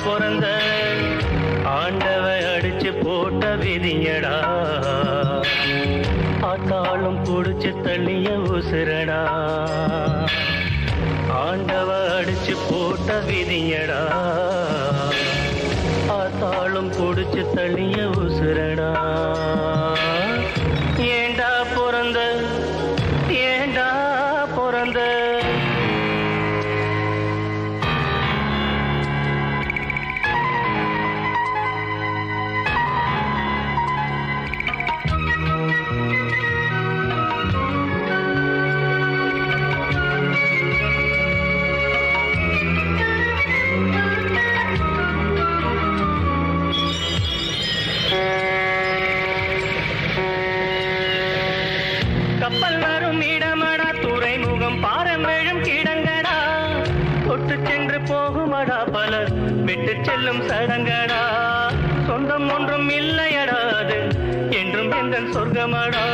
பிறந்த ஆண்டவ அடிச்சு போட்ட விதியடா ஆத்தாளும் புடிச்சு தள்ளிய உசுரடா ஆண்டவ அடிச்சு போட்ட விதியடா ஆத்தாளும் புடிச்சு தள்ளிய உசுரடா ஏண்டா பிறந்த ஏண்டா பிறந்த கப்பல் வரும் இடமடா துறைமுகம் பாரம்பெழும் கிடங்கடா தொட்டு சென்று போகுமடா பலர் விட்டு செல்லும் சடங்கடா சொந்தம் ஒன்றும் இல்லையடா அது என்றும் எங்கள் சொர்க்கமடா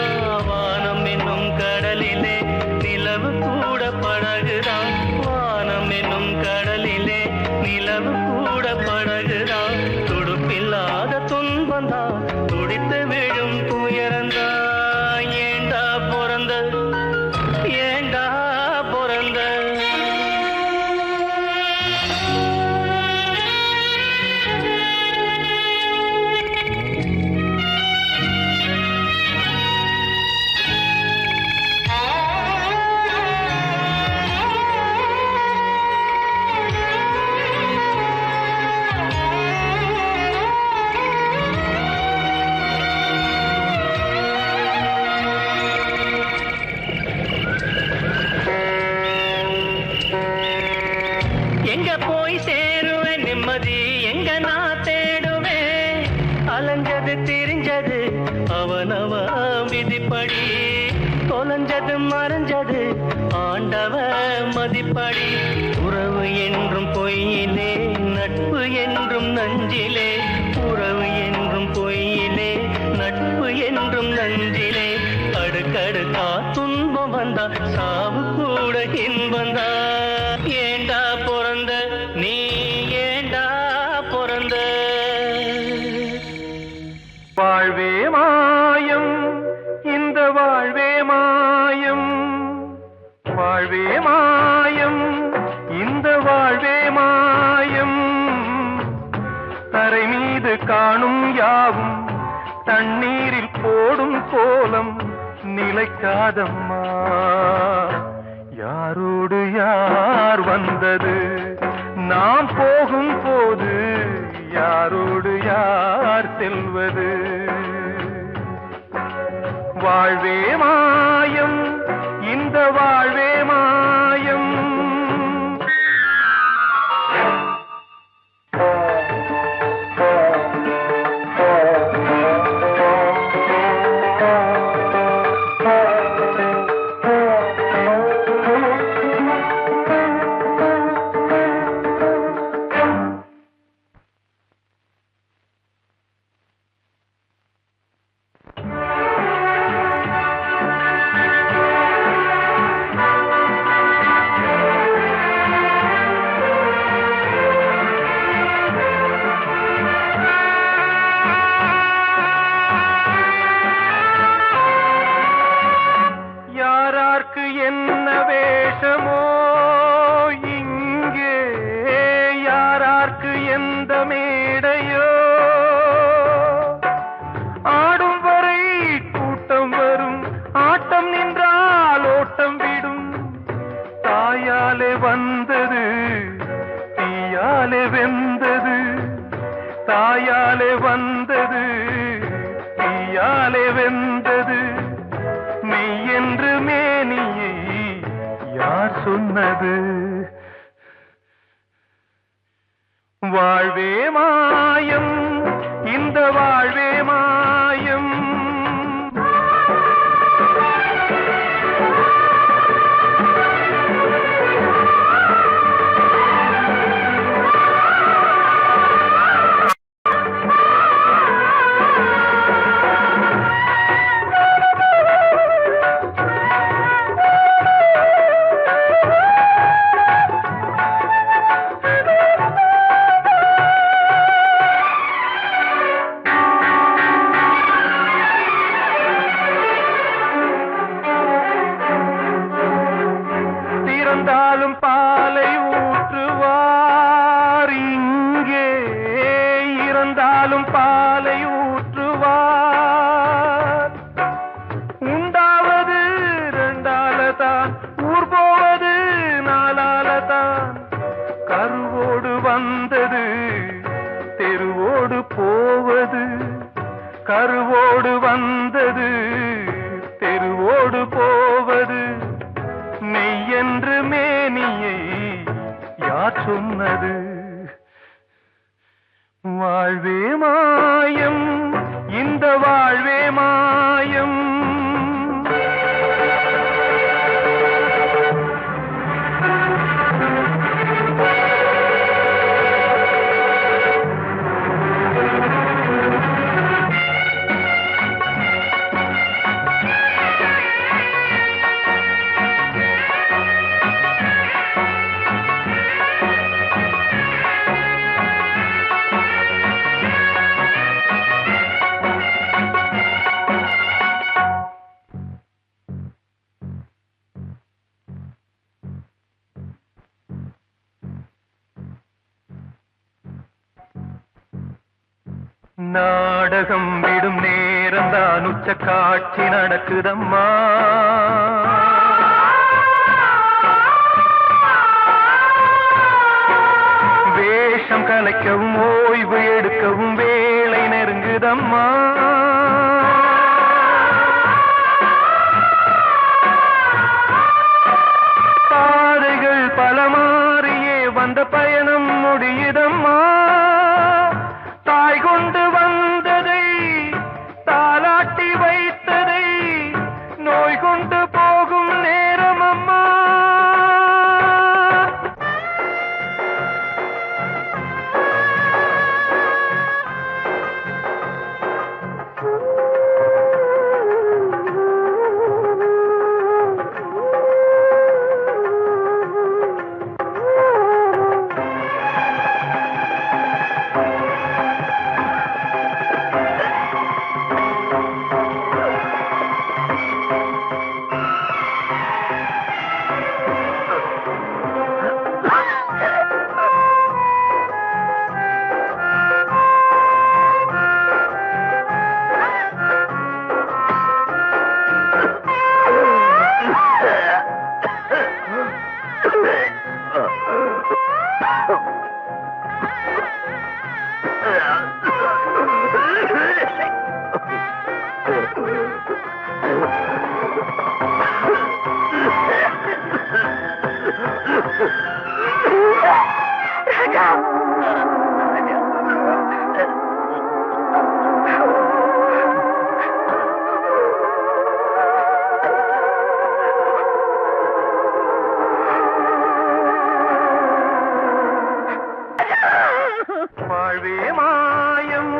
வானம் என்னும் கடலிலே நிலவு கூட படகுதான் வானம் என்னும் கடலிலே நிலவு கூட படகுதான் துடுப்பில்லாத துன்பந்தான் துடித்து விழும் துயரந்தான் ஏண்டா பிறந்த எங்க போய் சேருவேன் நிம்மதி எங்க நான் தேடுவேன் அலைஞ்சது திரிஞ்சது அவனவ விதிப்படி தொலைஞ்சது மறைஞ்சது ஆண்டவ மதிப்படி உறவு என்றும் பொய்யிலே நட்பு என்றும் நஞ்சிலே உறவு என்றும் பொய்யிலே நட்பு என்றும் நஞ்சிலே அடுக்கடுக்கா துன்பம் வந்தா சாவு கூட இன்பந்தா ஏண்டா பிறந்த நீ ஏண்டா பிறந்த வாழ்வே மாயம் இந்த வாழ்வே மாயம் வாழ்வே மாயம் இந்த வாழ்வே மாயம் தரை மீது காணும் யாவும் தண்ணீரில் போடும் கோலம் நிலைக்காதம்மா யாரோடு யார் வந்தது நாம் போகும் போது யாரோடு யார் செல்வது வாழ்வே மாயம் இந்த வாழ்வே மாயம் என்ன வேஷமோ இங்கே யாரார்க்கு எந்த மேடையோ ஆடும் வரை கூட்டம் வரும் ஆட்டம் நின்றால் ஓட்டம் விடும் தாயாலே வந்தது தீயாலே வெந்தது தாயாலே வந்தது தீயாலே வெந்தது மெய் என்று மேனியை யார் சொன்னது வாழ்வே மாயம் இந்த வாழ்வே மாயம் பாலும் பாலை ஊற்றுவார். உண்டாவது ரெண்டாலதான், ஊர் போவது நாலாலதான். கருவோடு வந்தது தெருவோடு போவது, கருவோடு வந்தது தெருவோடு போவது. மெய்யென்று மேனியை யார் சொன்னது? வாழ்வே மாயம், இந்த வாழ்வே மாயம். நாடகம் விடும் நேரம்தான் உச்ச காட்சி நடக்குதம்மா. வேஷம் கலைக்கவும் ஓய்வு எடுக்கவும் வேளை நெருங்குதம்மா. பாதைகள் பல மாறியே வந்த பயணம் முடியுதம்மா. தாய் கொண்டு வந்ததை தாலாட்டி வைத்ததை நோய் கொண்டு போகும் நேரம் அம்மா. வாழ்வே மாயம்,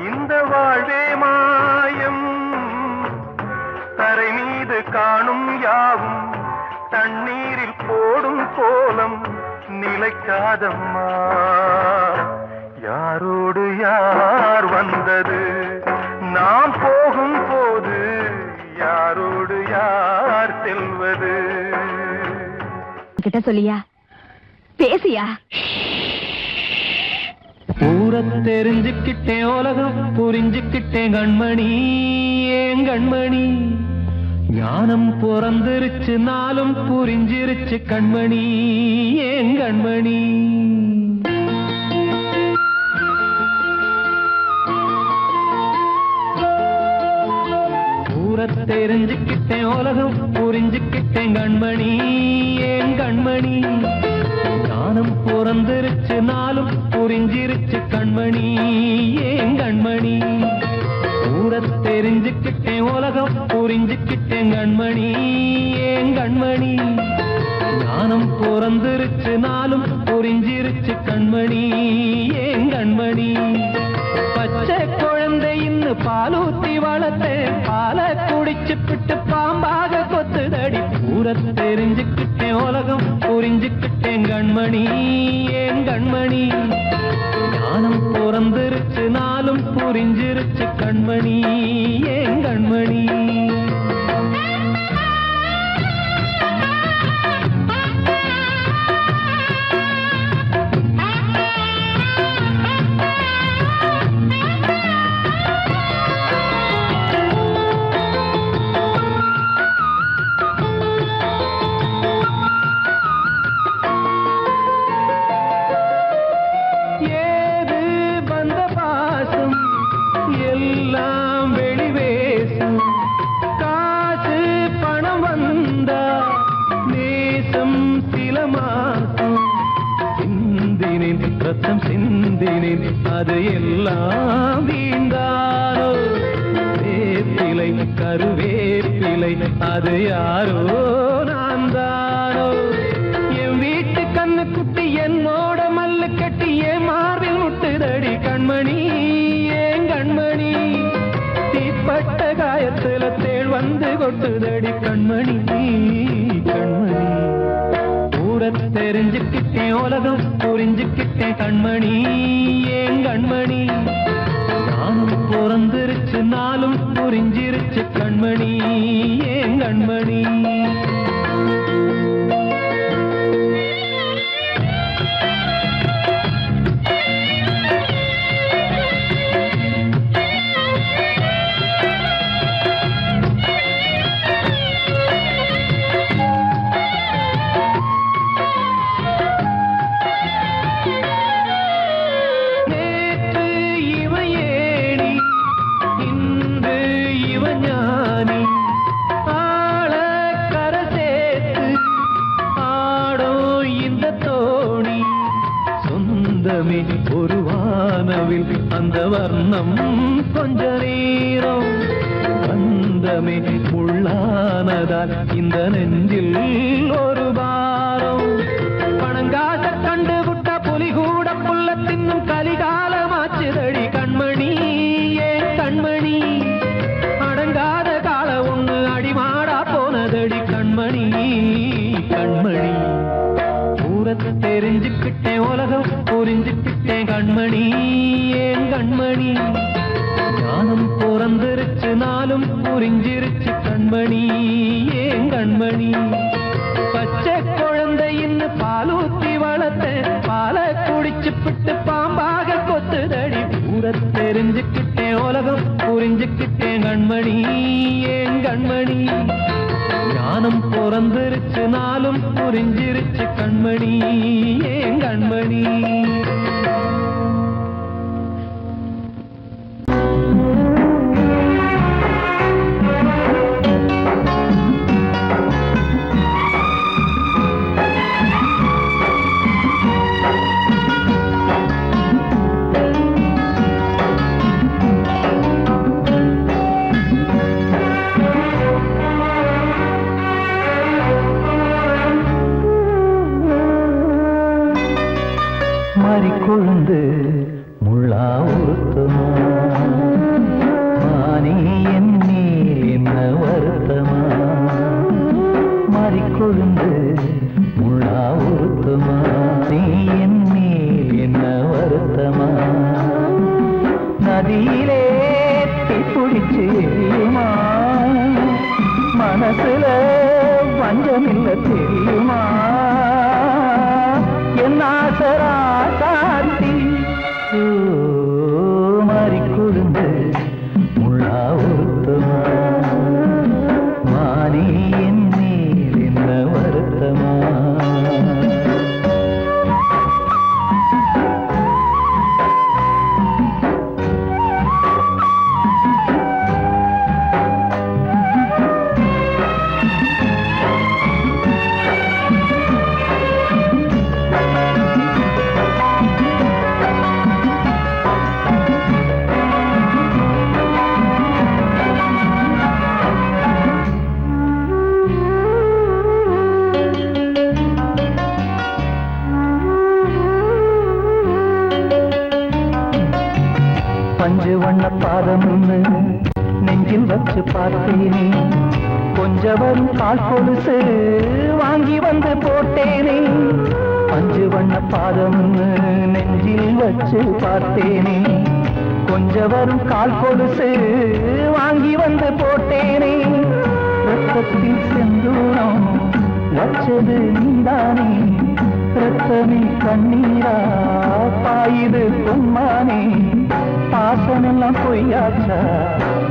இந்த வாழ்வே மாயம். தரை மீது காணும் யாவும் தண்ணீரில் போடும் கோலம் நிலைக்காதம்மா. யாரோடு யார் வந்தது நாம் போகும் போது, யாரோடு யார் செல்வது? கிட்ட சொல்லியா, பேசியா? ஊரை தெரிஞ்சுக்கிட்டேன், உலகம் புரிஞ்சுக்கிட்டேன் கண்மணி, ஏன் கண்மணி. ஞானம் பிறந்திருச்சு, நாளும் புரிஞ்சிருச்சு கண்மணி, ஏன் கண்மணி. ஊரை தெரிஞ்சுக்கிட்டேன், உலகம் புரிஞ்சுக்கிட்டேன் கண்மணி, ஏன் கண்மணி. ஞானம் பிறந்திருச்சு, நாளும் புரிஞ்சிருச்சு கண்மணி, ஏன் கண்மணி. ஊரை தெரிஞ்சுக்கிட்டேன், உலகம் புரிஞ்சுக்கிட்டேன் கண்மணி, ஏன் கண்மணி. ஞானம் பிறந்திருச்சு, நாளும் புரிஞ்சிருச்சு கண்மணி, ஏன் கண்மணி. பச்சை குழந்தையின்னு பாலூத்தி வளர்த்தேன், பாலை குடிச்சு பிட்டு பாம்பாக கொத்துதடி. ஊரை தெரிஞ்சுக்கிட்டேன், உலகம் புரிஞ்சுக்கிட்டேன் கண்மணி, ஏன் கண்மணி. ஞானம் பிறந்திருச்சு, நாளும் புரிஞ்சிருச்சு கண்மணி, ஏன் கண்மணி. ரத்தம் சிந்தினேன் அது எல்லாம் வீண்டாரோ வேப்பிலை கருவேப்பிலை அது யாரோ நான் தானோ என் வீட்டு கண்ணு குட்டி என்னோட மல்லு கட்டி என் மார்பில் முட்டுதடி கண்மணி ஏன் கண்மணி தீப்பட்ட காயத்துல தேள் வந்து கொட்டுதடி கண்மணி கண்மணி ஊர தெரிஞ்சுக்கிட்டேன் உலகம் புரிஞ்சுக்கிட்டேன் கண்மணி ஏன் கண்மணி நானும் பிறந்திருச்சு நாளும் புரிஞ்சிருச்சு கண்மணி ஏன் கண்மணி ஒரு வானவில் அந்த வர்ணம் கொஞ்ச நேரம் வந்தமே உள்ளானதால் இந்த நெஞ்சில் ஒரு பாரம் பணங்காச கண்டு விட்ட புலி கூட புல்ல தின்னும் கலிகாலமாச்சுதடி கண்மணி ஏன் கண்மணி அடங்காத கால ஒண்ணு அடிமாடா போனதடி கண்மணி கண்மணி தெரிஞ்சுக்கிட்டேன் உலகம் புரிஞ்சுக்கிட்டேன் கண்மணி ஏன் கண்மணி ஞானம் பிறந்திருச்சு நாளும் புரிஞ்சிருச்சு கண்மணி ஏன் கண்மணி பச்சை குழந்தை இன்னும் பாலூத்தி வளர்த்த பாலை குடிச்சு பிட்டு பாம்பாக கொத்துதடி பூர தெரிஞ்சுக்கிட்டேன் உலகம் புரிஞ்சுக்கிட்டேன் கண்மணி ஏன் கண்மணி ஞானம் பிறந்திருச்சு நாளும் புரிஞ்சிருச்சு கண்மணி ஏன் கண்மணி கொழுந்து முள்ளா உறுத்துமா மானே என் மேல் என்ன வருத்தமா மாறிக்கொழுந்து முள்ளா உறுத்துமா நீ என் மேல் என்ன வருத்தமா நதியிலே பிடிச்சு மனசுல வஞ்சமில்ல தெரியுமா என் ஆசராசாத்தி மாறிக்கொழுந்து முள்ளா உறுத்துமா மானே என் மேல் என்ன வருத்தமா பஞ்சு வண்ண பாதம்னு நெஞ்சில் வச்சு பார்த்தேனே கொஞ்சம் வரும் கால் கொலுசு வாங்கி வந்து போட்டேனே பஞ்சு வண்ண பாதம்னு நெஞ்சில் வச்சு பார்த்தேனே கொஞ்சம் வரும் கால் கொலுசு வாங்கி வந்து போட்டேனே ரத்தத்தில் செந்தூரம் வச்சது நீதானே ரத்தமே கண்ணீரா பாயுது பொன்மானே பாசமெல்லாம் பொய்யாச்சா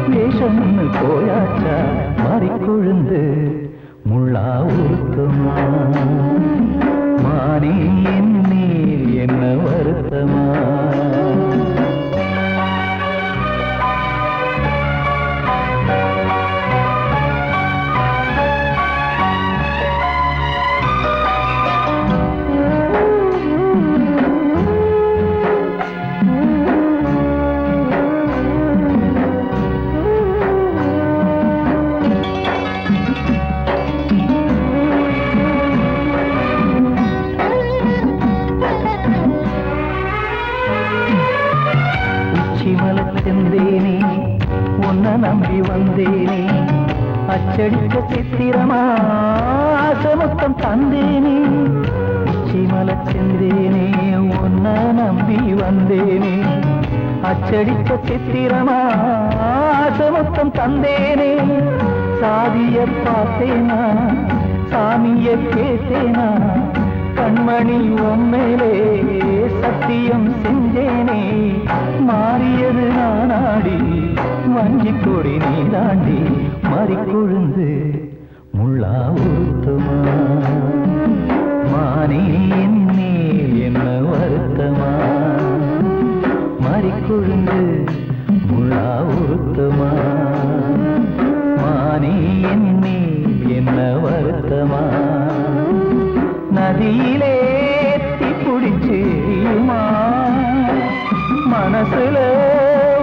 வேஷம்னு போயாச்சா மாறிக்கொழுந்து முள்ளா உறுத்துமா மானே என் மேல் என்ன வருத்தமா செந்தேனே உன்னை நம்பி வந்தேனே அச்சடித்த சித்திரமா ஆசமொத்தம் தந்தேனே உச்சிமலை செந்தேனே உன்னை நம்பி வந்தேனே அச்சடித்த சித்திரமா ஆசமொத்தம் தந்தேனே சாதிய பார்த்தேனா சாமிய கேட்டேனா கண்மணி உம்மேலே சத்தியம் செஞ்சேனே மாறியது நானாடி வஞ்சி கொடி நீ தாண்டி மறிக்கொழுந்து முள்ளா உருத்தமா மானே என்னே என்ன வருத்தமா மறிக்கொழுந்து முள்ளா உருத்தமா மானே என்னே என்ன வருத்தமா நதியிலே தீப்பிடிச்சேயுமா மனசுல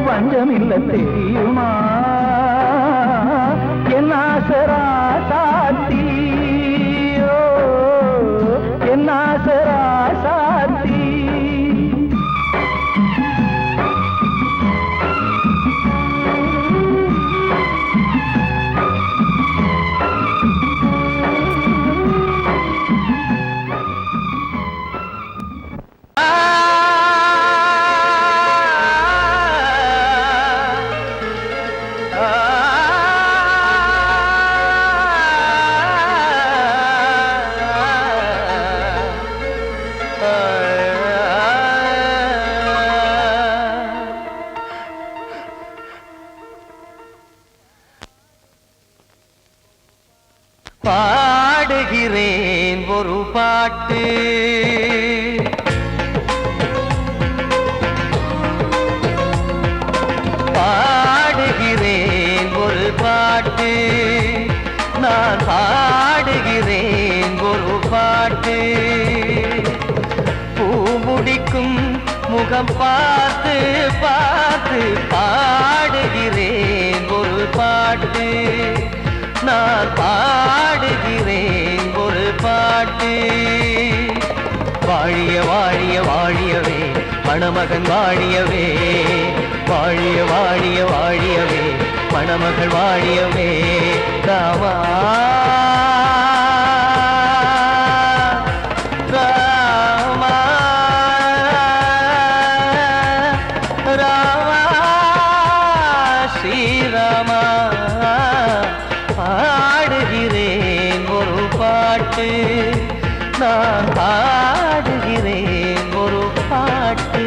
வஞ்சமில்ல தெரியுமா என் ஆசரா சாத்தி என் ஆசரா சாத்தி பாடுகிறேன் ஒரு பாட்டு பாடுகிறேன் ஒரு பாட்டு நான் பாடுகிறேன் ஒரு பாட்டு பூமுடிக்கும் முகம் பார்த்து பார்த்து பாடுகிறேன் ஒரு பாட்டு நான் பாடுகிறேன் ஒரு பாட்டு வாழிய வாழிய வாழியவே மணமகன் வாழியவே வாழிய வாழிய வாழியவே மணமகள் வாழியவே ராமா ராமா ராமா ஸ்ரீராமா பாடுகிறேன் ஒரு பாட்டு நான் பாடுகிறேன் ஒரு பாட்டு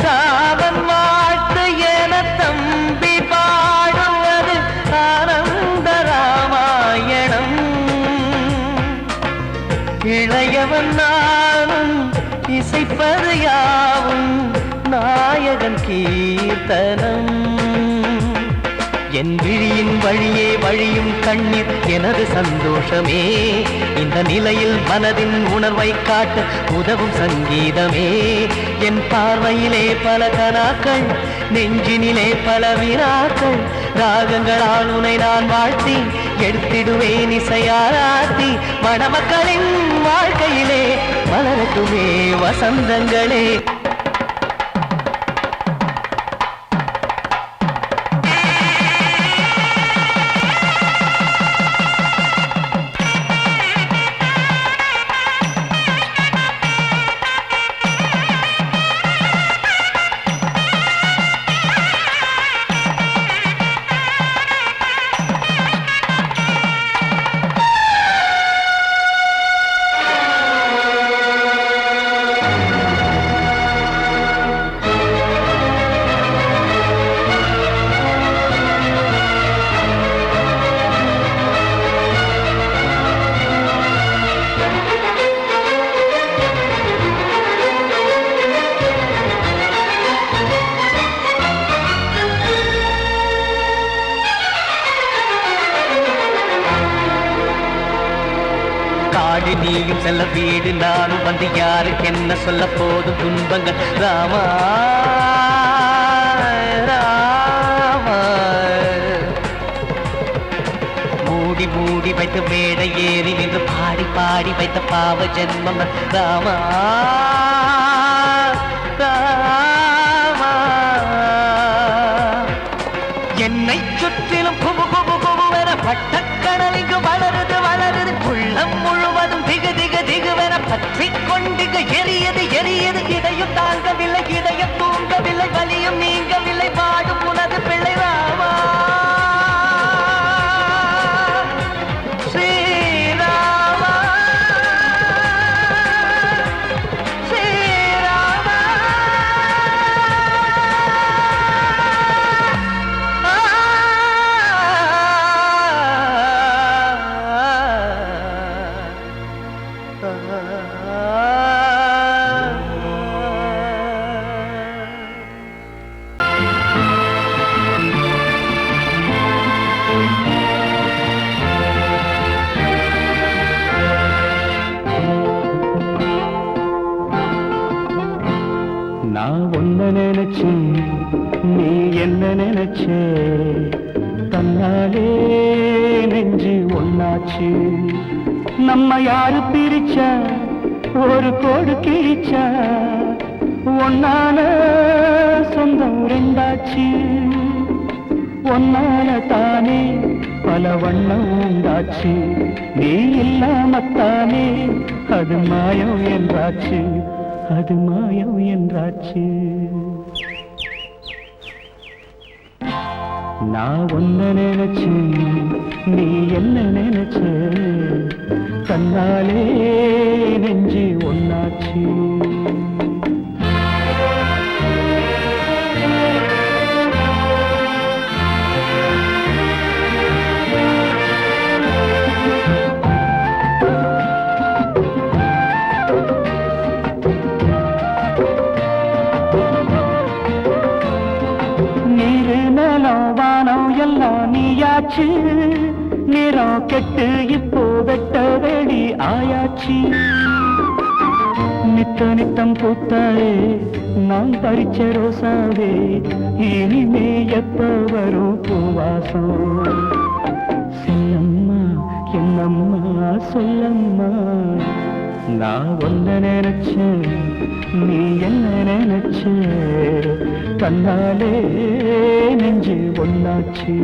சாவன் வாழ்த்து என தம்பி பாடுவது ஆனந்த ராமாயணம் இளையவன் நானும் இசைப்பது யாவும் நாயகன் கீர்த்தனம் என் விழியின் வழியே வழியும் கண்ணீர் எனது சந்தோஷமே இந்த நிலையில் மனதின் உணர்வை காட்ட உதவும் சங்கீதமே என் பார்வையிலே பல கனாக்கள் நெஞ்சினிலே பல வினாக்கள் ராகங்களால் உனை நான் வாழ்த்தி எடுத்திடுவேன் இசையாராத்தி மணமக்களின் வாழ்க்கையிலே மலரட்டுமே வசந்தங்களே நீயும் செல்ல வீடு நானும் வந்து யாருக்கு என்ன சொல்ல போதும் துன்பங்கள் ராமா ராமா மூடி மூடி வைத்த மேடை ஏறி நின்று பாடி பாடி வைத்த பாவ ஜென்மம் ராமா ராமா என்னை சுற்றிலும் குபு குபு குபுவென பட்டக்கடல் இங்கு வளருது வளருது உள்ளம் முழுவதும் திகு திகு திகுவென பற்றி கொண்டு எரியது எரியது இதையும் தாங்கவில்லை இதயம் தூங்கவில்லை வலியும் நீங்கவில்லை வாடும் உனது பிள்ளை ராமா ஸ்ரீராமா ஸ்ரீராமா நான் ஒன்ன நினைச்சு நீ என்ன நினைச்சே தன்னாலே நெஞ்சு ஒன்னாச்சு நம்ம யாரு பிரிச்சா ஒரு கோடு கிழிச்சா ஒன்னால சொந்தம் ரெண்டாச்சு ஒன்னால தானே பல வண்ணம் உண்டாச்சு நீ இல்லாமத்தானே அது மாயம் என்றாச்சு அது மாயம் என்றாச்சு நான் ஒன்ன நினைச்சு நீ என்ன நினைச்ச தன்னாலே நெஞ்சு ஒன்னாச்சு எல்லாம் நீயாச்சு நிறம் கெட்டு இப்போ வெட்ட வெடி ஆயாச்சு நித்த நித்தம் பூத்தாயே நான் பறிச்ச ரோசாவே இனிமே எப்ப வரும் பூவாசம் சொல்லம்மா என்னம்மா சொல்லம்மா நான் ஒன்ன நினைச்சேன் நீ என்ன நினைச்ச கண்ணாலே நெஞ்சு ஒன்னாச்சு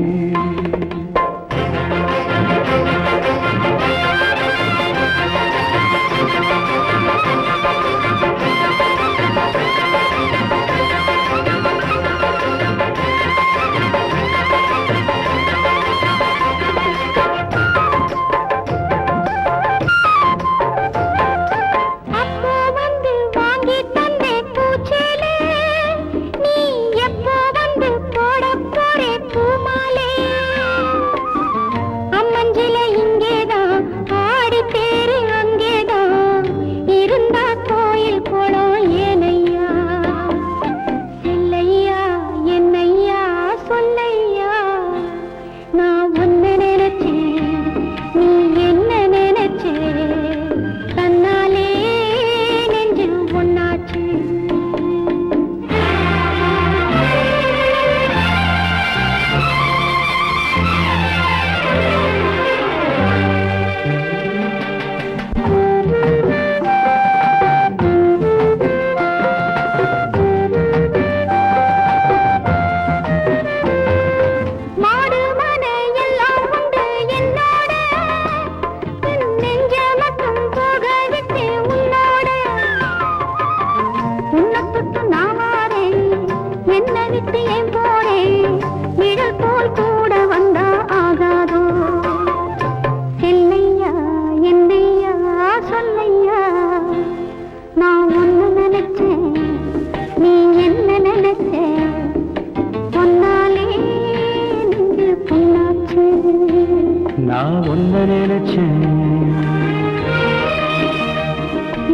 நான் ஒன்ன நினைச்சேன்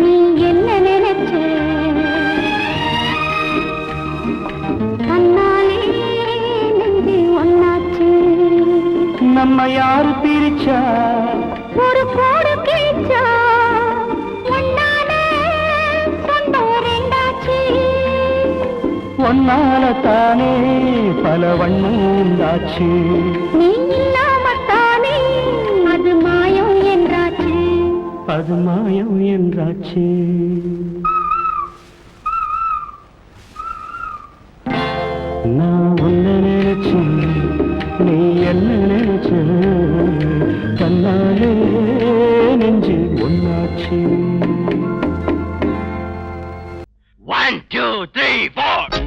நீ என்ன நினைச்ச தன்னாலே நெஞ்சு ஒன்னாச்சு நம்ம யாரு பிரிச்சா ஒரு கோடு கிழிச்சா ஒன்னால தானே பல வண்ணம் உண்டாச்சு. நீ இல்லாமத்தானே அது மாயம் என்றாச்சு. அது மாயம் என்றாச்சு. நான் உன்னை நினைச்சு நீ என்ன நினைச்ச தன்னாலே நெஞ்சு ஒன்னாச்சு. 1 2 3 4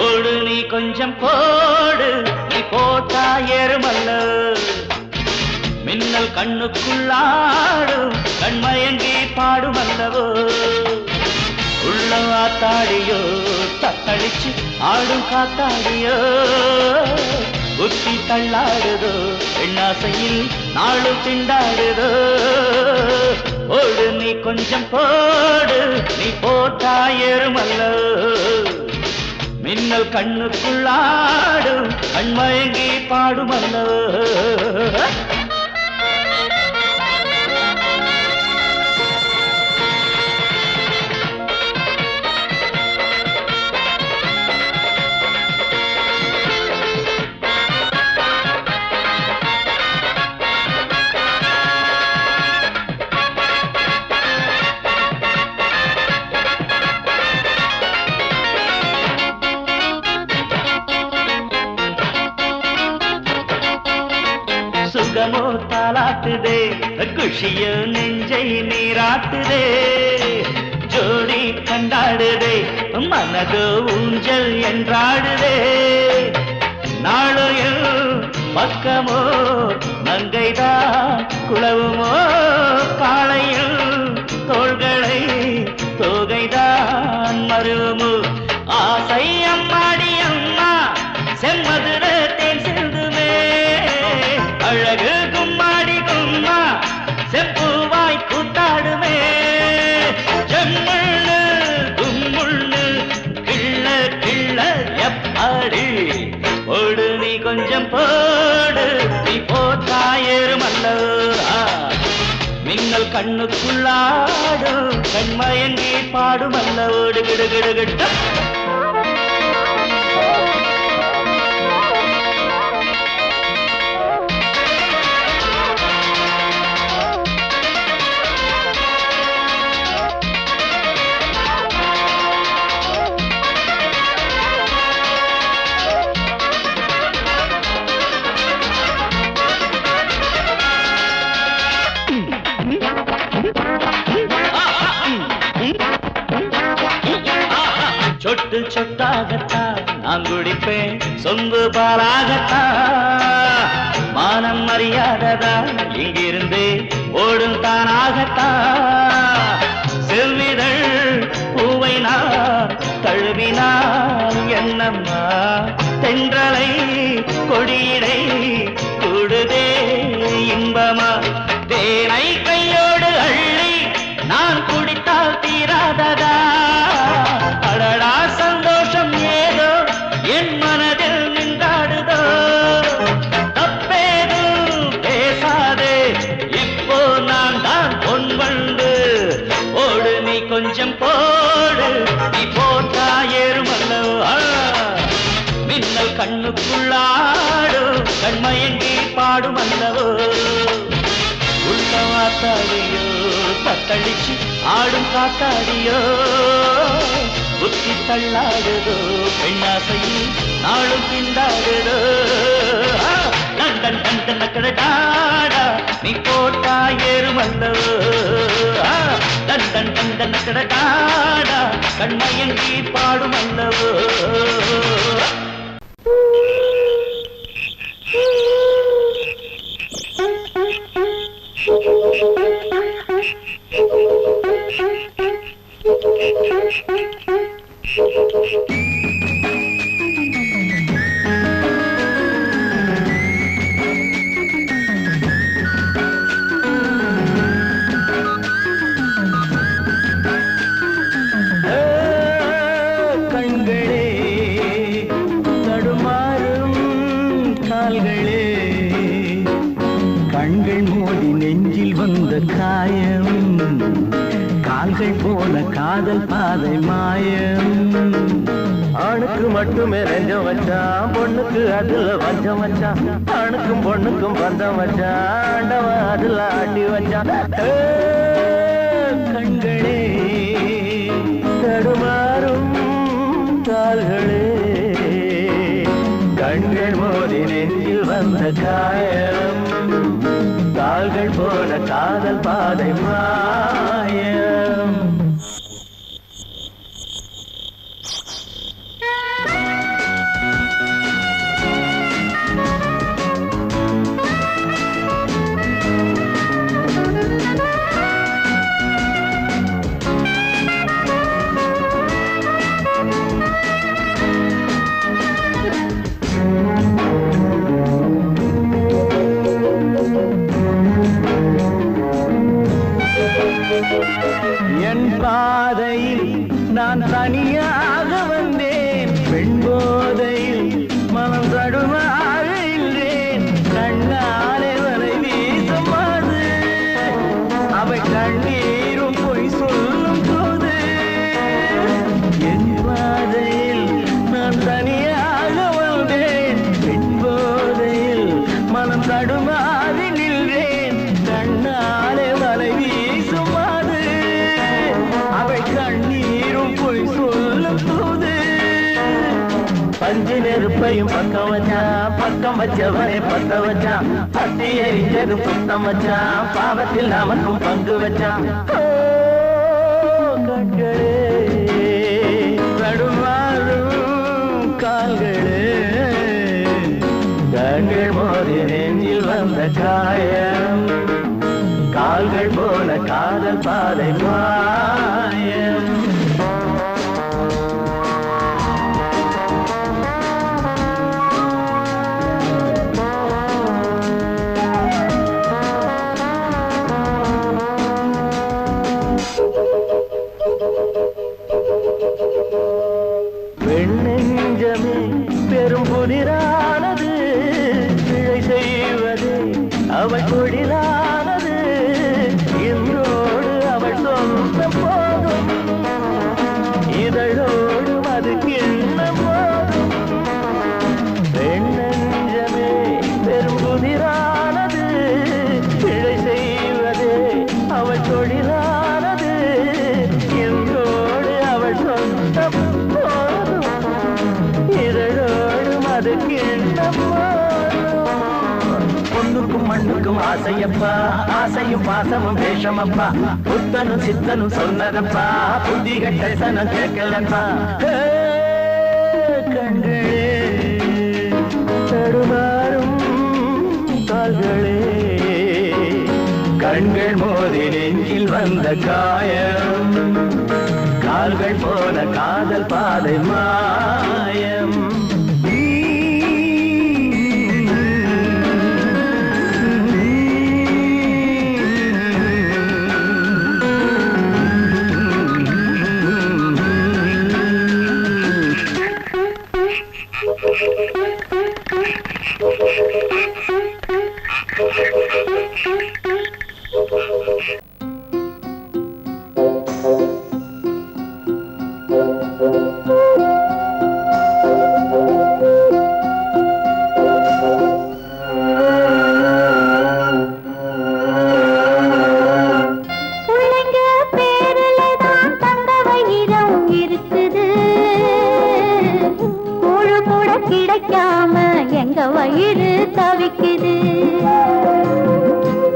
ஓடு நீ கொஞ்சம் போடு, நீ போட்டா ஏறுமல்ல. மின்னல் கண்ணுக்குள்ளாடும், கண்மயங்கி பாடுமல்லவோ. உள்ள ஆத்தாடியோ தத்தளிச்சு ஆடும் காத்தாடியோ. புத்தி தள்ளாடுதோ பெண்ணாசையில் நாளும் திண்டாடுதோ. ஓடு நீ கொஞ்சம் போடு, நீ போட்டா ஏறுமல்லோ. மின்னல் கண்ணுக்குள்ளாடும், கண்மயங்கி பாடுமல்லோ. சுகமோ தாளாட்டுதே, குஷியோ நெஞ்சை நீராட்டுதே. ஜோடி கண்டாடுதே, மனதோ ஊஞ்சல் என்றாடுதே. நாளையோ பக்கமோ மங்கைதான் குளவுமோ. காளையில் தோள்களை தோகைதான் மருவமோ. ஆசை அம்மாடி அம்மா செம்மதுர தேன் செல்துமே. அழகு கும்மாடி கும்மா செம்பூவாய் கூத்தாடுமே. ஜம்முள்ளு கும்முள்ளு கிள்ள கிள்ள எப்பாடி. ஓடு நீ கொஞ்சம் போடு, நீ போட்டா ஏறுமல்லோ. மின்னல் கண்ணுக்குள்ளாடும், கண்மயங்கி பாடுமல்ல. ஓடு கிடு கிடு கிட்ட சொட்டு சொட்டாகத்தான் நான் குடிப்பேன், சொம்பு பாலாகத்தான். மானம் மரியாதைதான் இங்கிருந்து ஓடும் தானாகத்தான். செவ்விதழ் பூவை நான் தழுவினால் என்னம்மா. தென்றலை கொடியிடை கூடுதே இன்பமா. தேனை கையோடு அள்ளி நான் குடித்தால் தீராததா. அடடா சந்தோஷம் ஏதோ என் மனதில் நின்றாடுதோ. தப்பேதும் பேசாதே, இப்போ நான் தான் பொன் வண்டு. ஓடு நீ கொஞ்சம் போடு, நீ போட்டா ஏறுமல்லோ. மின்னல் கண்ணுக்குள்ளாடும், கண்மயங்கி பாடுமல்லவோ. உள்ளவாத்தாடியோ தத்தளிச்சு ஆடும் காத்தாடியோ. புத்தி தள்ளாடுதோ பெண்ணாசையில் நாளும் திண்டாடுதோ. லண்டன் கண்டன் நக்கடாடா நீ போட்டா ஏறுமல்லோ. லண்டன் கண்டன் நக்கடாடா கண்மயங்கி பாடுமல்லவோ. கண்களே தடுமாறும் கால்களே, கண்கள் கண்கள் மோதி நெஞ்சில் வந்த காயம் கால்கள் போல காதல் பாதை மாயம் ஆணுக்கு மட்டுமே நெஞ்சம் வச்சான் பொண்ணுக்கு அதுல வஞ்சம் வச்சான் ஆணுக்கும் பொண்ணுக்கும் பந்தம் வச்சான் ஆண்டவன் அதுல ஆட்டி வச்சான் கண்களே தடுமாறும் கால்களே கண்கள் மோதி நெஞ்சில் வந்த காயம் கால்கள் போல காதல் பாதை மாயம் என் பாதையில் நான் தனியாக வந்தேன் பெண் போதையில் மனம் தடுமாறுகின்றேன் கண்ணாலே வரை வீசமாது அவை கண்ணீரும் பொய் சொல்லும் போது என் பாதையில் நான் தனியாக வந்தேன் பெண் போதையில் மனம் தடுமாறி நின்றேன் கண்ணாலே வரை வீசுமாது அவை கண்ணீரும் பொய் சொல்லும் போது பஞ்சு நெருப்பையும் பக்கம் வச்சான் பக்கம் வச்சவனை பத்த வச்சான் பத்தி எரிஞ்சதும் சுத்தம் வச்சான் பாவத்தில் நமக்கும் பங்கு வச்சான் கண்களே தடுமாறும் கால்களே கண்கள் மோதி நெஞ்சில் வந்த காயம் கால்கள் போல காதல் பாதை மாயம் பெண்ணெஞ்சமே பெரும் புதிரானது பிழை செய்வது அவள் கொடிதானது இன்றோடு அவள் சொந்த போதும் இதழோடு அது கிண்ண போதும் பெண்ணெஞ்சமே பெரும் புதிரானது பிழை செய்வது அவள் கொடிதானது இன்றோடு அவள் சொந்த போதும் இதழோடும் அது கிண்ண பொண்ணுக்கும் மண்ணுக்கும் ஆசையப்பா ஆசையும் பாசமும் வேஷமப்பா புத்தனும் சித்தனும் சொன்னதப்பா புத்தி கட்ட சனம் கேட்கலப்பா கண்களே தடுமாறும் கால்களே கண்கள் மோதி நெஞ்சில் வந்த காயம் கால்கள் போல காதல் பாதை மாயம் கிடைக்காம எங்க வயிறு தவிக்குது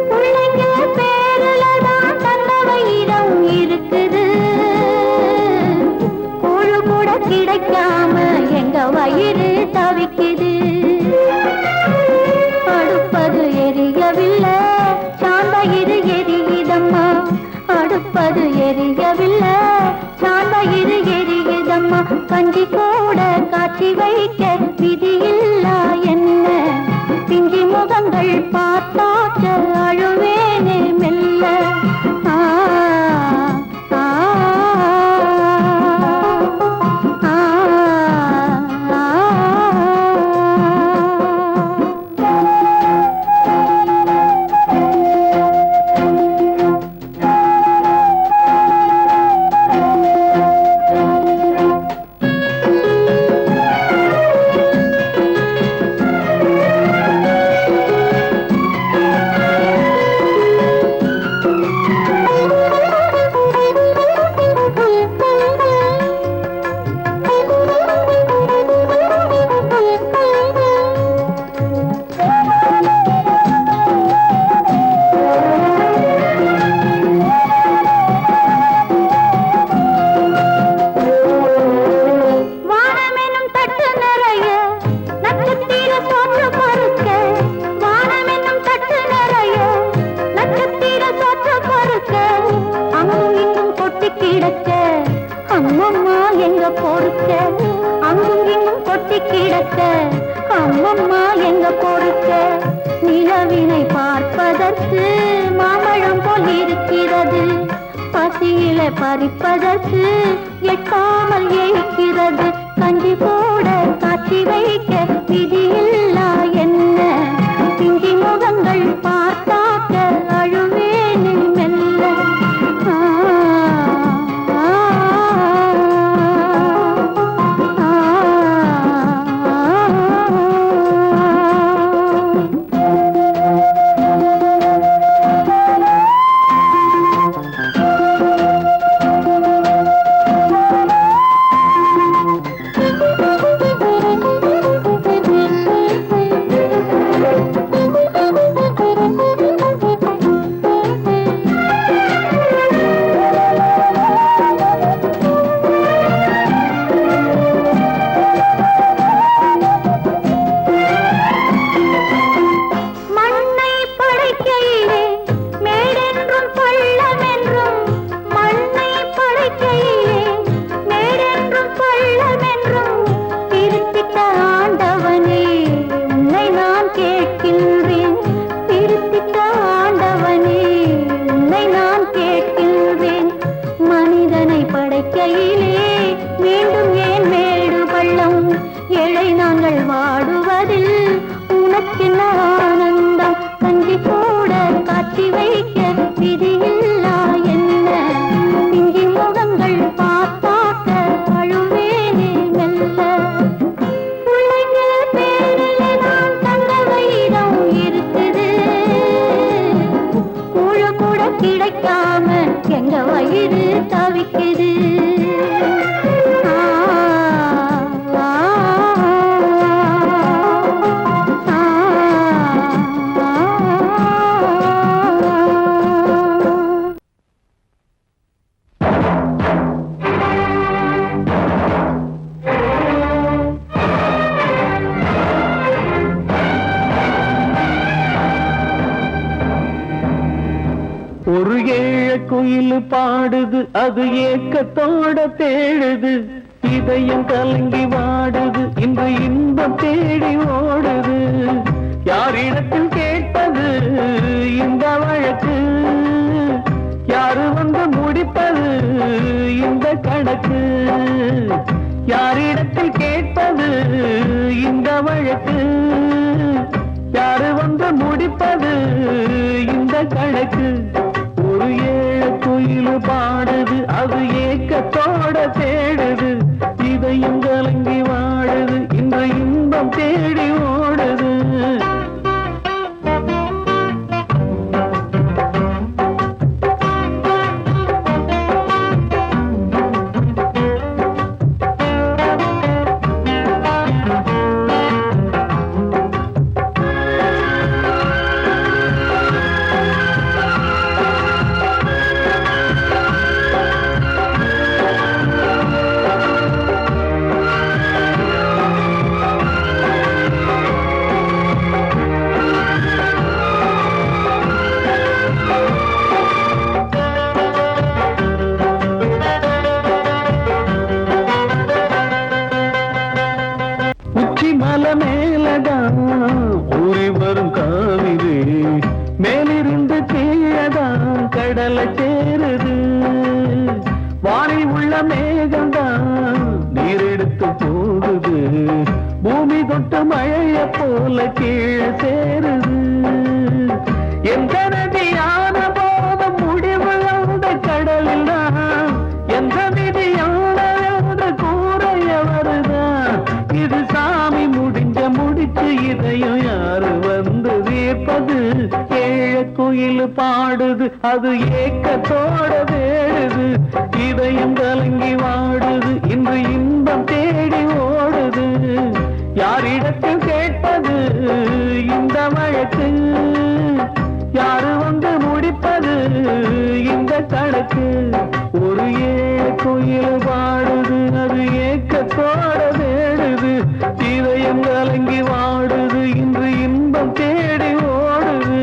பிள்ளைங்க பேருல தான் தந்த வயிறம் இருக்குது கூழு கூட கிடைக்காம எங்க வயிறு தவிக்குது அடுப்பது எரியவில்லை சாந்தயிறு எரியுதம்மா அடுப்பது எரியவில்லை சாந்தயிறு எரியுதம்மா கஞ்சி கூட காட்சி வைக்க விதியில்லா என்ன பிஞ்சி முகங்கள் பார்த்தாக்க அழுவேனே மெல்ல ஆ ஆ ஆ ஆ கையில பறிப்பதற்கு எட்டாமல் ஏய்க்கிறது. கஞ்சி போட காட்சி வைக்க விதியில்லா என்ன? பிஞ்சி முகங்கள் பார்த்தாக்க அழுவேனே மெல்ல. ஒரு ஏழ குயில் பாடுது, அது ஏக்கத்தோட தேடுது. இதயம் கலங்கி வாடுது, இன்று இன்பம் தேடி ஓடுது. யாரிடத்தில் கேட்பது இந்த வழக்கு? யாரு வந்து முடிப்பது இந்த கணக்கு? யாரிடத்தில் கேட்பது இந்த வழக்கு? யாரு வந்து முடிப்பது இந்த கணக்கு? ஒரு ஏழ குயில் பாடுது, அது ஏக்கத்தோட தேடுது. இதயம் கலங்கி வாடுது, இன்று இன்பம் தேடி ஓடுது. மலை மேலதான் ஊறி வரும் காவிரி, மேலிருந்து கீழதான் கடலை சேருது. வானில் உள்ள மேகம்தான் நீரெடுத்து போகுது, பூமி தொட்டு மழைய போல கீழே சேருது. எந்த நதியான போதும் முடிவு அந்த கடலில் தான், எந்த விதியான கூறைய வருதான். இது சாமி முடிஞ்ச முடிச்சு, இதையும் யாரு வந்து தீர்ப்பது? ஏழ குயில் பாடுது, அது ஏக்கத்தோட தேடுது. இதயம் கலங்கி வாடுது, இன்று இன்பம் தேடி ஓடுது. யாரிடத்தில் கேட்பது இந்த வழக்கு? யாரு வந்து முடிப்பது இந்த கணக்கு? ஒரு ஏழ குயில் பாடுது, அது ஏக்கத்தோட தேடுது. இதயம் கலங்கி வாடுது, இன்று இன்பம் தேடி ஓடுது.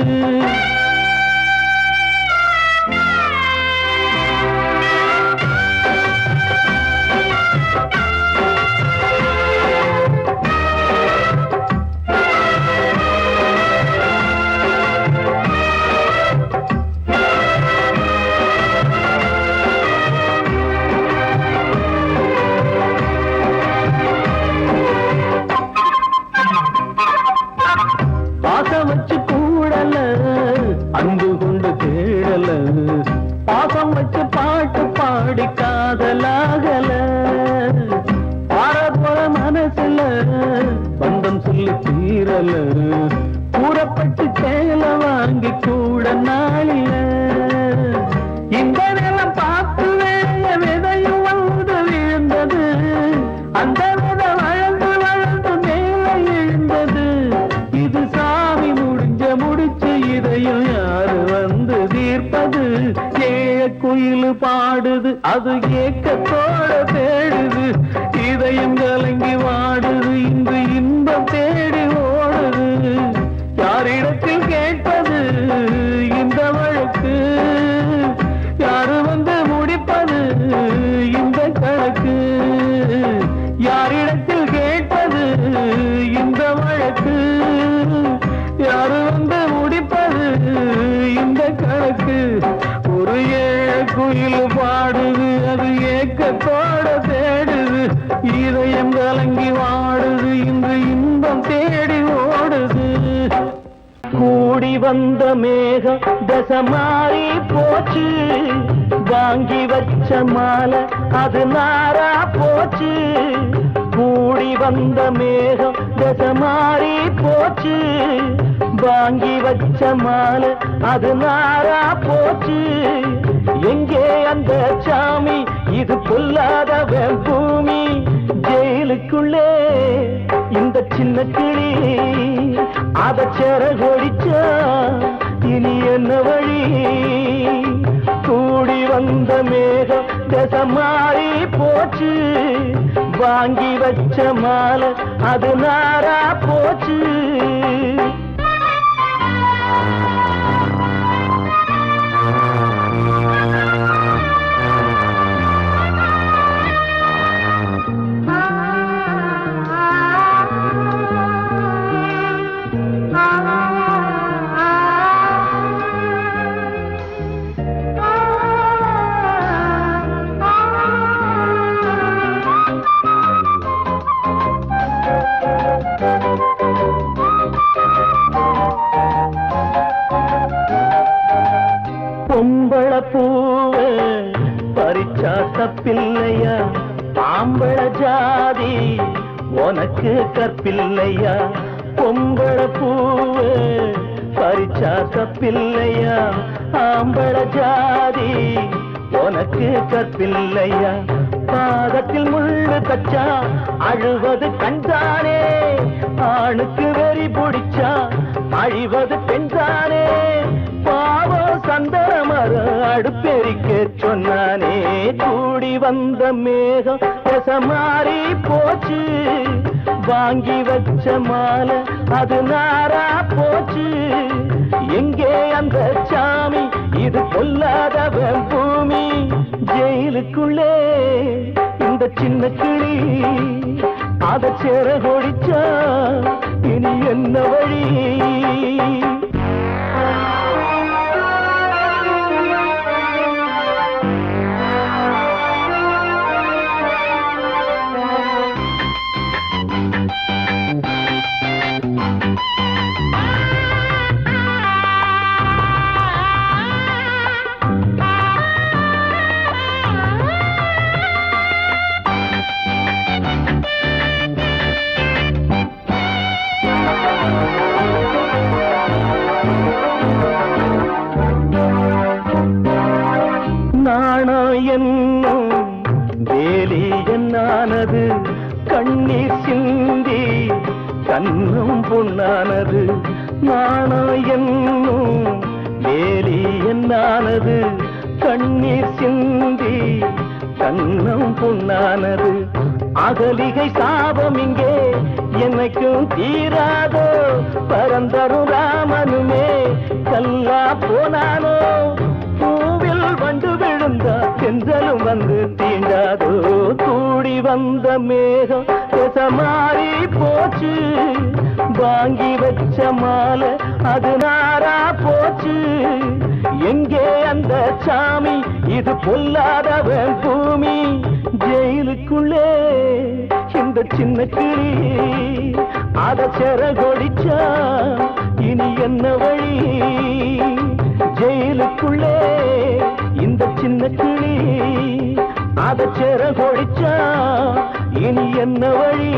வச்சு கூடல அன்பு கொண்டு தேடல பாசம் வச்சு பாட்டு பாடி காதலாகல பாரபோல மனசுல பந்தம் சொல்லி தீரல கூறப்பட்டு சேல வாங்கி கூட நாளில இந்த நிலம் பார்த்து விதையும் வந்து விழுந்தது அந்த விதை வளர்ந்து வளர்ந்து மேல எழுந்தது இது சாமி முடிச்சு இதையும் யாரு வந்து தீர்ப்பது ஏழ குயில் பாடுது அது ஏக்கத்தோட தேடுது இதயம் கலங்கி வாடுது இன்று இன்பம் தேடி ஓடுது யாரிடத்தில் கேட்பது இந்த வழக்கு யாரு வந்து முடிப்பது இந்த கணக்கு யாரிடத்தில் கேட்பது இந்த வழக்கு யாரு வந்து முடிப்பது இந்த கணக்கு ஒரு ஏழ குயில் பாடுது அது ஏக்கத்தோட தேடுது இதயம் கலங்கி வாடுது இன்று இன்பம் தேடி ஓடுது கூடி வந்த மேகம் தசை மாறி போச்சு வாங்கி வச்ச மாலை அது நாரா போச்சு கூடி வந்த மேகம் தசை மாறி போச்சு வாங்கி வச்ச மாலை அது நாரா போச்சு எங்கே அந்த சாமி இது பொல்லாதவன் பூமி ஜெயிலுக்குள்ளே இந்த சின்ன கிளி அத செரகொடிச்சா இனி என்ன வழி கூடி வந்த மேகம் தசை மாறி போச்சு வாங்கி வச்ச மாலை அது நாரா போச்சு பொம்பள பூவ பறிச்சா தப்பில்லையா ஆம்பள ஜாதி உனக்கு கற்பில்லையா பொம்பள பூவ பறிச்சா தப்பில்லையா ஆம்பள ஜாதி உனக்கு கற்பில்லையா பாதத்தில் முள்ளு தச்சா அழுவது கண்தானே ஆணுக்கு வெறி பிடிச்சா அழிவது பெண்தானே பாவம் சந்தன மரம் அடுப்பெரிக்க சொன்னானே கூடி வந்த மேகம் தசை மாறி போச்சு வாங்கி வச்ச மாலை அது நாரா போச்சு எங்கே அந்த சாமி இது பொல்லாதவன் பூமி ஜெயிலுக்குள்ளே இந்த சின்ன கிளி அத செரகொடிச்சா இனி என்ன வழி என்னும் வேலி என்னானது கண்ணீர் சிந்தி கண்ணும் பொன்னானது நாணம் என்னும் வேலி என்னானது கண்ணீர் சிந்தி கண்ணும் பொன்னானது அகலிகை சாபம் இங்கே என்னைக்கும் தீராதோ பரந்தரும் ராமனுமே கல்லா போனானோ பூவில் வண்டு விழுந்தா சென்றலும் வந்து தீண்டாதோ கூடி வந்த மேகம் தசை மாறி போச்சு வாங்கி வச்ச மாலை அது நாரா போச்சு எங்கே அந்த சாமி இது பொல்லாதவன் பூமி ஜெயிலுக்குள்ளே இந்த சின்ன கிளி அத செரகொடிச்சா இனி என்ன வழி ஜெயிலுக்குள்ளே இந்த சின்ன கிளி அத சேர கொடிச்சா இனி என்ன வழி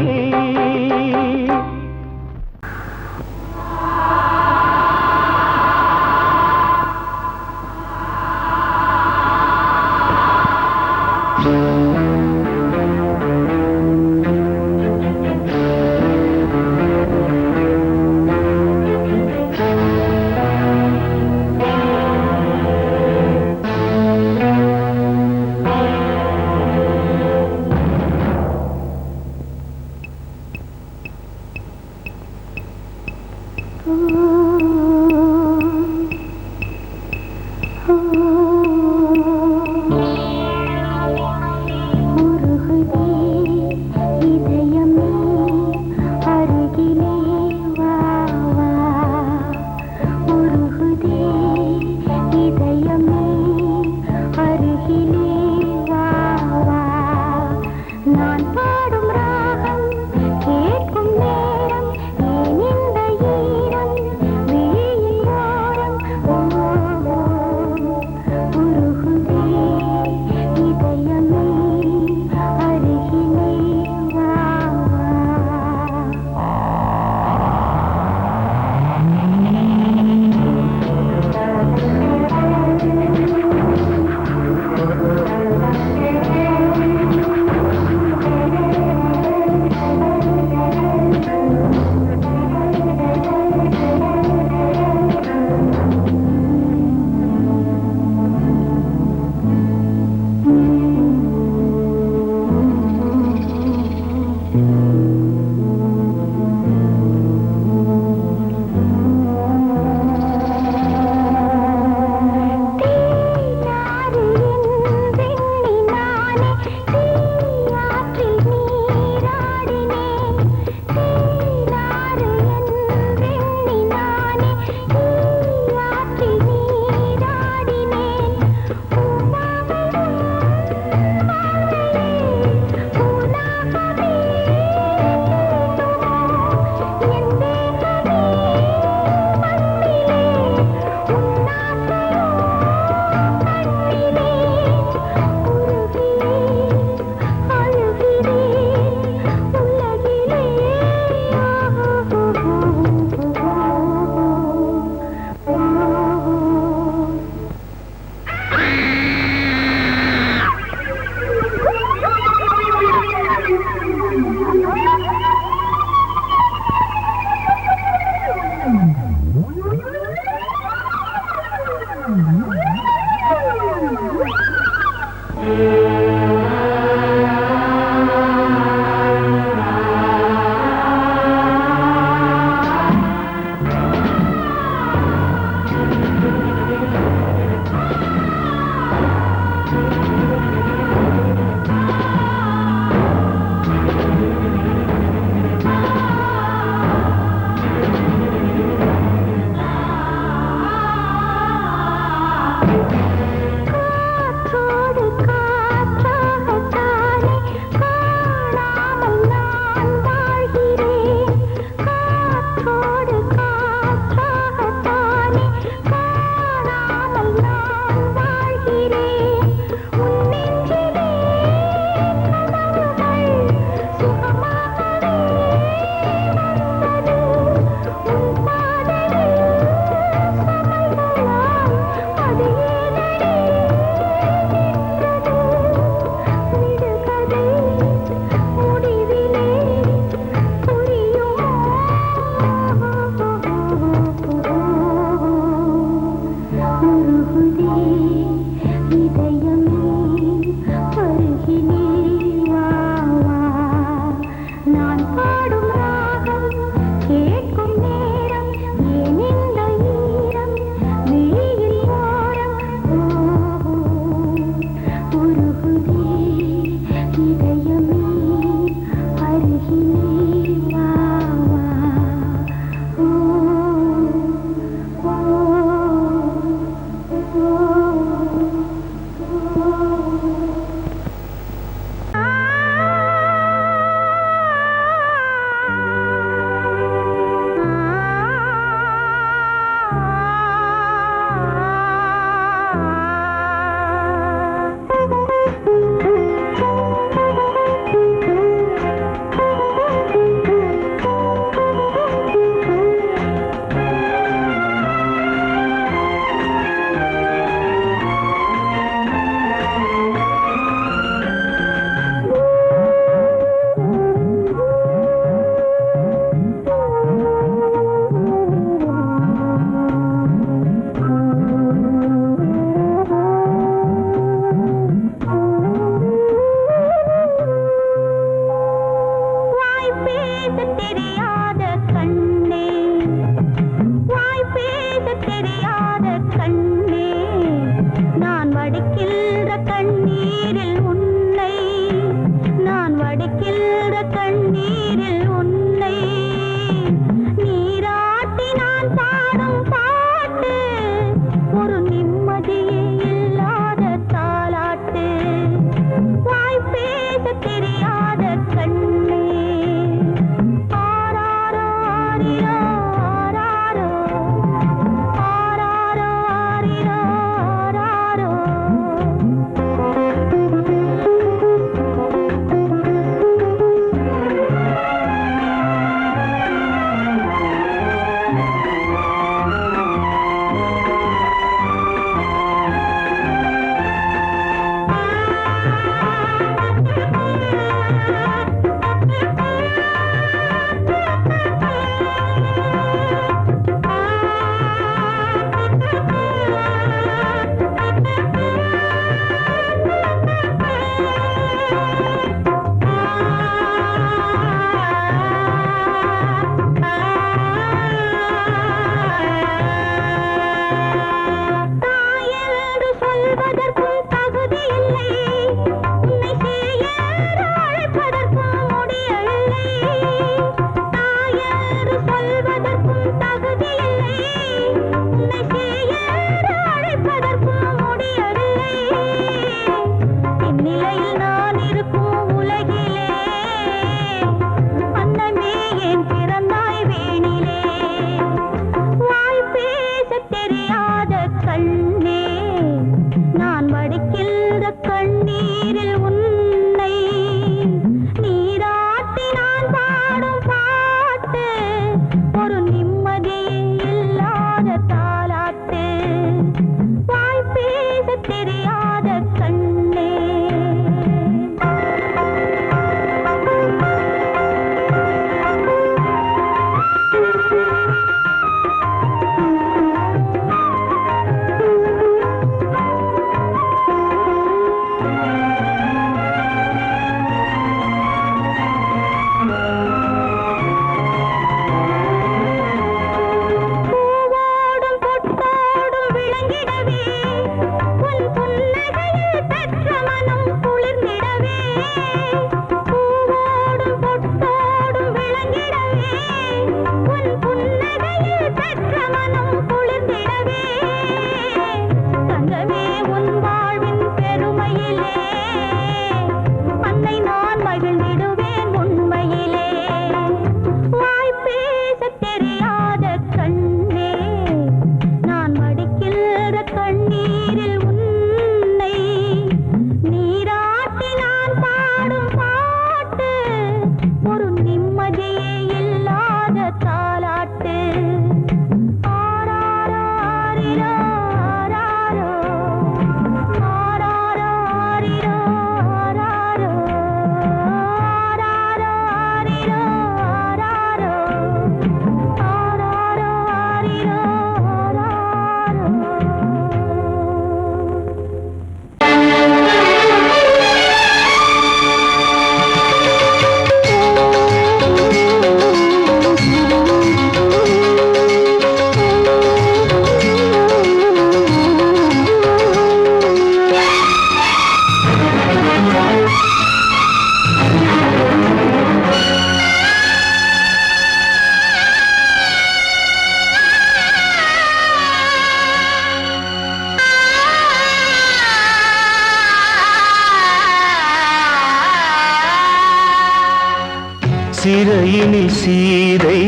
சிறையினில் சீதை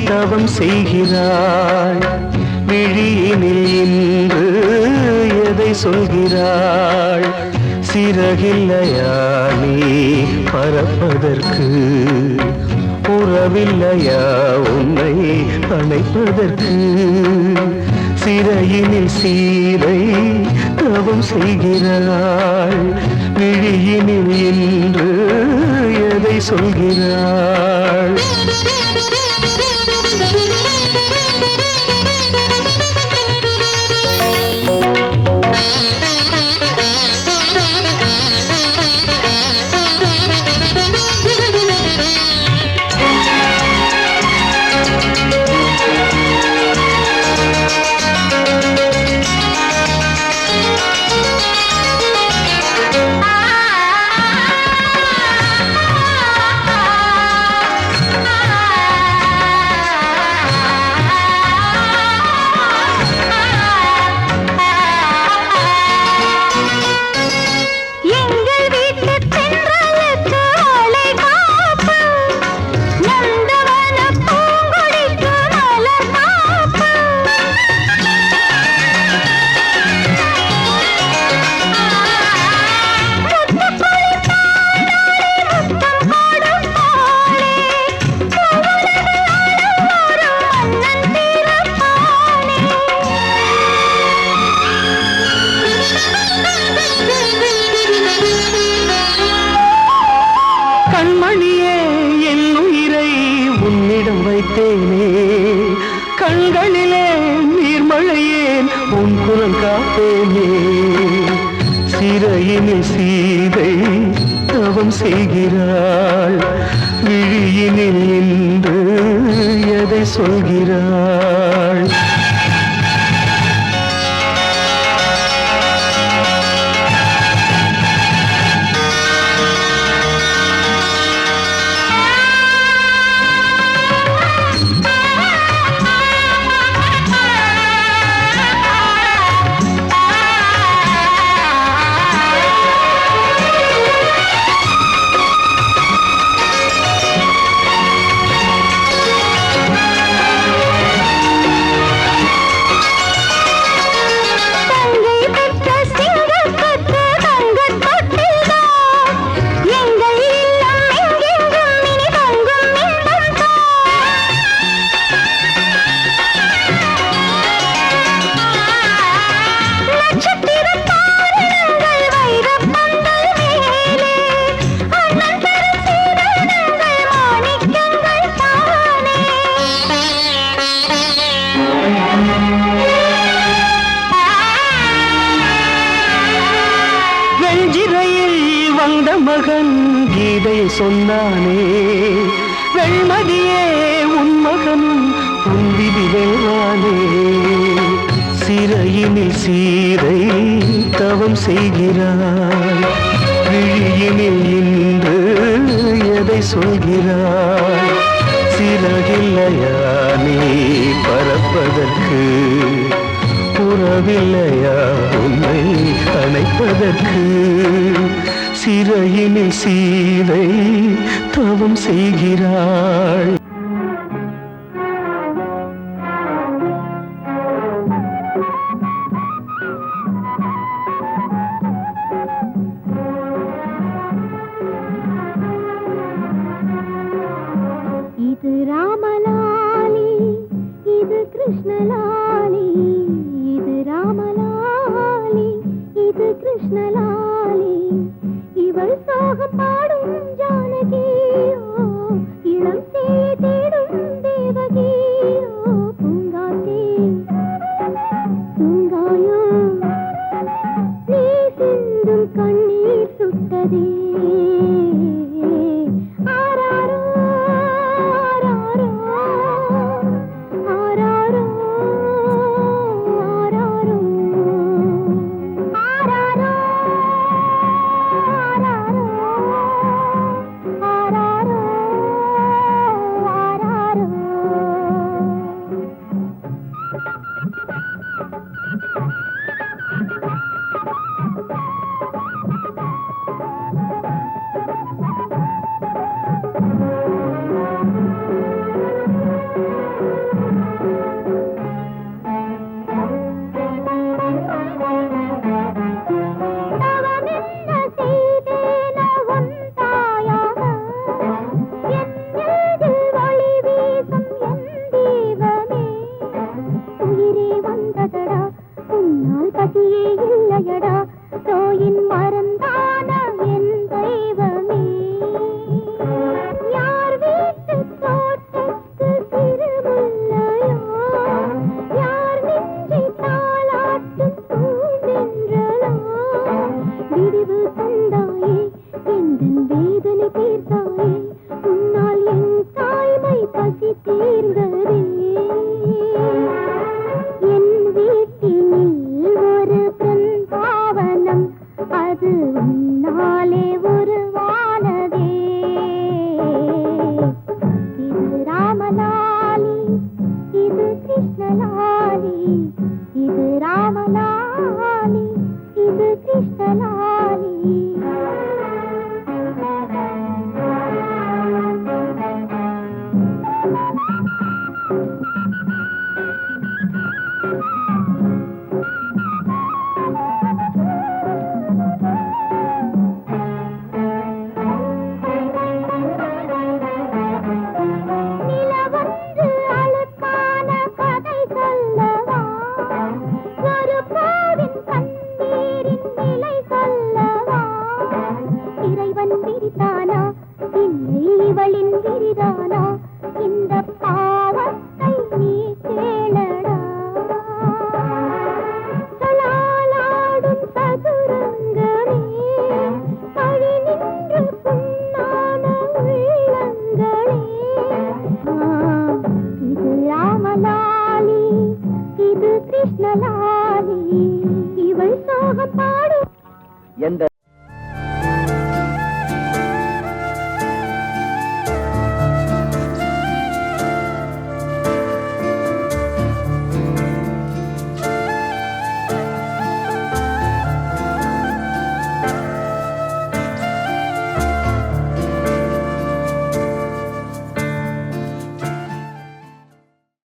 தவம் செய்கிறாள், விழியினில் இன்று எதை சொல்கிறாள்? சிறகில்லையா நீ பறப்பதற்கு, உறவில்லையா உன்னை அணைப்பதற்கு? சிறையினில் சீதை தவம் செய்கிறாள், விழியினில் இன்று எதை சொல்கிறாள்? கண்மணியே என் உயிரை உன்னிடம் வைத்தேனே, கண்களிலே நீர்மழையேன் உன் குரல் காப்பேனே. சிறையினில் சீதை தவம் செய்கிறாள், விழியினில் இன்று எதை சொல்கிறாள்? வந்த மகன் கீதை சொன்னானே, வெண்மதியே உன் மகனும் உன் விதி வெல்வானே. சிறையினில் சீதை தவம் செய்கிறாள், விழியினில் இன்று எதை சொல்கிறாள்? சிறகில்லையா நீ பறப்பதற்கு, உறவில்லையா உன்னை அணைப்பதற்கு? சிறையினில் சீதை தவம் செய்கிறாள். இது ராமலாலி, இது கிருஷ்ணலாலி, இது ராமலாலி, இது கிருஷ்ணலாலி. இவள் சோகம் பாடும் ஜானகி, இளம் சேதி உன்னால் பசியே இல்லையடா தோயின் மறந்தான என் தெய்வமே யார் வீட்டு தோட்டத்து திருமுல்லையோ யார் நெஞ்சை தாளாட்டும் பூந்தென்றலோ விடிவு தந்தாயே எந்தன் வேதனை தீர்த்தாயே உன்னால் என் தாய்மை பசி தீர்ந்ததே என் வீட்டினில் ஒரு பிருந்தாவனம் அது உன்னாலே உருவானதே இது ராமலாலி இது கிருஷ்ணலாலி இது ராமலாலி இது கிருஷ்ணலாலி நிலவொன்று அழுக்கான கதை சொல்லவா ஒரு பூவின் கண்ணீரின் நிலை சொல்லவா இறைவன் விரிதானா இல்லை இவளின் விரிதானா இந்த பாவத்தை நீ கேளடா சலாலாடும் சதுரங்கமே பழி நின்று புண்ணான உள்ளங்களே இது ராமலாலி இது கிருஷ்ணலாலி இவள் சோகம் பாடும் எந்த